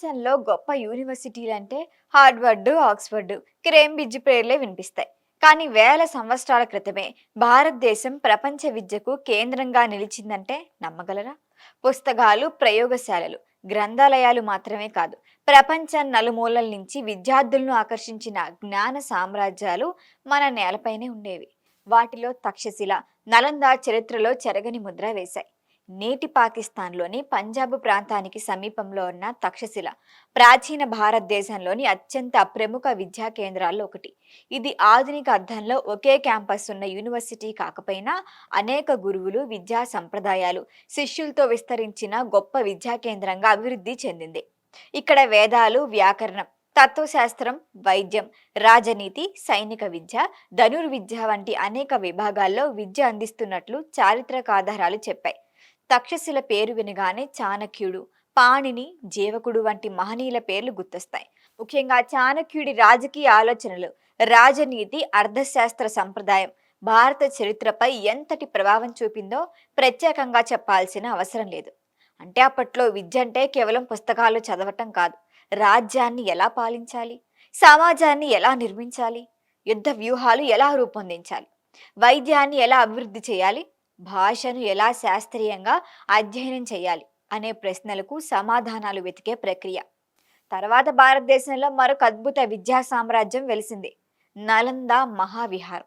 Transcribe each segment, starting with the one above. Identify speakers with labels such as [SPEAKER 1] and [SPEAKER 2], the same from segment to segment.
[SPEAKER 1] ప్రపంచంలో గొప్ప యూనివర్సిటీలంటే Harvard, Oxford, Cambridge పేర్లే వినిపిస్తాయి. కానీ వేల సంవత్సరాల క్రితమే భారతదేశం ప్రపంచ విద్యకు కేంద్రంగా నిలిచిందంటే నమ్మగలరా? పుస్తకాలు, ప్రయోగశాలలు, గ్రంథాలయాలు మాత్రమే కాదు, ప్రపంచం నలుమూలల నుంచి విద్యార్థులను ఆకర్షించిన జ్ఞాన సామ్రాజ్యాలు మన నేలపైనే ఉండేవి. వాటిలో తక్షశిల, నలంద చరిత్రలో చెరగని ముద్ర వేశాయి. నేటి పాకిస్తాన్లోని పంజాబ్ ప్రాంతానికి సమీపంలో ఉన్న తక్షశిల ప్రాచీన భారతదేశంలోని అత్యంత ప్రముఖ విద్యా కేంద్రాల్లో ఒకటి. ఇది ఆధునిక అర్థంలో ఒకే క్యాంపస్ ఉన్న యూనివర్సిటీ కాకపోయినా అనేక గురువులు, విద్యా సంప్రదాయాలు, శిష్యులతో విస్తరించిన గొప్ప విద్యా కేంద్రంగా అభివృద్ధి చెందింది. ఇక్కడ వేదాలు, వ్యాకరణం, తత్వశాస్త్రం, వైద్యం, రాజనీతి, సైనిక విద్య, ధనుర్విద్య వంటి అనేక విభాగాల్లో విద్య అందిస్తున్నట్లు చారిత్రక ఆధారాలు చెప్పాయి. తక్షశిల పేరు వినగానే చాణక్యుడు, పాణిని, జీవకుడు వంటి మహనీయుల పేర్లు గుర్తొస్తాయి. ముఖ్యంగా చాణక్యుడి రాజకీయ ఆలోచనలు, రాజనీతి, అర్థశాస్త్ర సంప్రదాయం భారత చరిత్రపై ఎంతటి ప్రభావం చూపిందో ప్రత్యేకంగా చెప్పాల్సిన అవసరం లేదు. అంటే అప్పట్లో విద్య అంటే కేవలం పుస్తకాలు చదవటం కాదు, రాజ్యాన్ని ఎలా పాలించాలి, సమాజాన్ని ఎలా నిర్మించాలి, యుద్ధ వ్యూహాలు ఎలా రూపొందించాలి, వైద్యాన్ని ఎలా అభివృద్ధి చేయాలి, భాషను ఎలా శాస్త్రీయంగా అధ్యయనం చేయాలి అనే ప్రశ్నలకు సమాధానాలు వెతికే ప్రక్రియ. తర్వాత భారతదేశంలో మరొక అద్భుత విద్యా సామ్రాజ్యం వెలిసింది, నలంద మహావిహార్.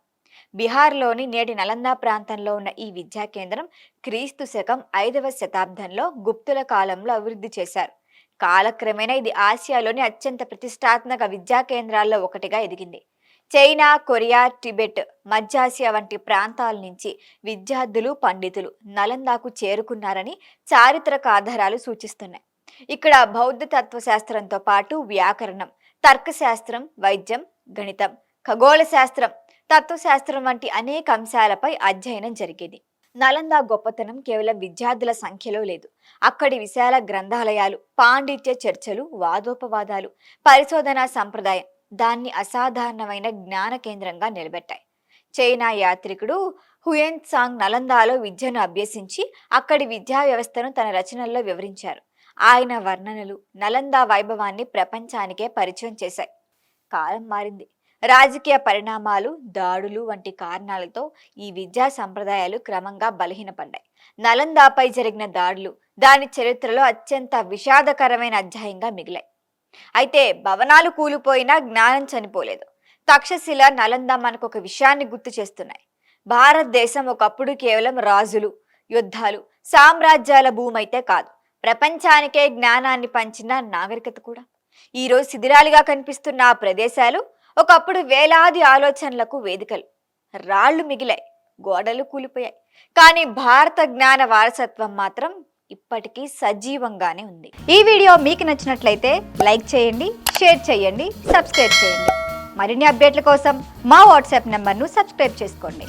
[SPEAKER 1] బీహార్లోని నేటి నలంద ప్రాంతంలో ఉన్న ఈ విద్యా కేంద్రం క్రీస్తు శకం 5వ శతాబ్దంలో గుప్తుల కాలంలో అభివృద్ధి చేశారు. కాలక్రమేణా ఇది ఆసియాలోని అత్యంత ప్రతిష్టాత్మక విద్యా కేంద్రాల్లో ఒకటిగా ఎదిగింది. చైనా, కొరియా, టిబెట్, మధ్యాసియా వంటి ప్రాంతాల నుంచి విద్యార్థులు, పండితులు నలందాకు చేరుకున్నారని చారిత్రక ఆధారాలు సూచిస్తున్నాయి. ఇక్కడ బౌద్ధ తత్వశాస్త్రంతో పాటు వ్యాకరణం, తర్కశాస్త్రం, వైద్యం, గణితం, ఖగోళ శాస్త్రం, తత్వశాస్త్రం వంటి అనేక అంశాలపై అధ్యయనం జరిగేది. నలంద గొప్పతనం కేవలం విద్యార్థుల సంఖ్యలో లేదు. అక్కడి విశాల గ్రంథాలయాలు, పాండిత్య చర్చలు, వాదోపవాదాలు, పరిశోధనా సంప్రదాయం దాన్ని అసాధారణమైన జ్ఞాన కేంద్రంగా నిలబెట్టాయి. చైనా యాత్రికుడు హుయెన్ త్సాంగ్ నలందాలో విద్యను అభ్యసించి అక్కడి విద్యా వ్యవస్థను తన రచనల్లో వివరించారు. ఆయన వర్ణనలు నలంద వైభవాన్ని ప్రపంచానికే పరిచయం చేశాయి. కాలం మారింది. రాజకీయ పరిణామాలు, దాడులు వంటి కారణాలతో ఈ విద్యా సంప్రదాయాలు క్రమంగా బలహీనపడ్డాయి. నలందాపై జరిగిన దాడులు దాని చరిత్రలో అత్యంత విషాదకరమైన అధ్యాయంగా మిగిలాయి. అయితే భవనాలు కూలిపోయినా జ్ఞానం చనిపోలేదు. తక్షశిల, నలంద మనకు ఒక విషయాన్ని గుర్తు చేస్తున్నాయి. భారతదేశం ఒకప్పుడు కేవలం రాజులు, యుద్ధాలు, సామ్రాజ్యాల భూమి అయితే కాదు, ప్రపంచానికే జ్ఞానాన్ని పంచిన నాగరికత కూడా. ఈరోజు శిథిలాలుగా కనిపిస్తున్న ఆ ప్రదేశాలు ఒకప్పుడు వేలాది ఆలోచనలకు వేదికలు. రాళ్లు మిగిలాయి, గోడలు కూలిపోయాయి, కానీ భారత జ్ఞాన వారసత్వం మాత్రం ఇప్పటికీ సజీవంగానే ఉంది. ఈ వీడియో మీకు నచ్చినట్లయితే లైక్ చేయండి, షేర్ చేయండి, సబ్స్క్రైబ్ చేయండి. మరిన్ని అప్డేట్ల కోసం మా వాట్సాప్ నెంబర్ను సబ్స్క్రైబ్ చేసుకోండి.